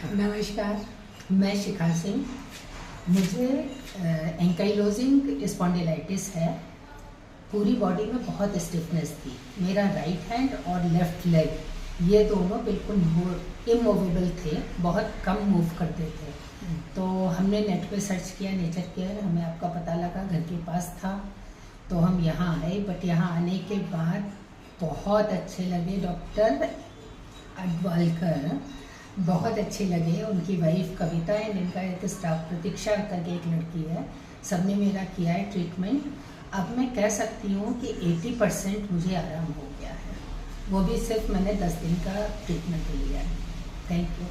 नमस्कार, मैं शिखा सिंह। मुझे एंकाइलोजिंग स्पॉन्डिलाइटिस है। पूरी बॉडी में बहुत स्टिफनेस थी। मेरा राइट हैंड और लेफ्ट लेग ये दोनों बिल्कुल इमूवेबल थे, बहुत कम मूव करते थे। तो हमने नेट पे सर्च किया, नेचर केयर, हमें आपका पता लगा, घर के पास था, तो हम यहाँ आए। बट यहाँ आने के बाद बहुत अच्छे लगे डॉक्टर अडवालकर, बहुत अच्छे लगे। उनकी वाइफ कविता है, इनका एक स्टाफ प्रतीक्षा करके एक लड़की है, सबने मेरा किया है ट्रीटमेंट। अब मैं कह सकती हूँ कि 80% मुझे आराम हो गया है, वो भी सिर्फ मैंने 10 दिन का ट्रीटमेंट लिया है। Thank you.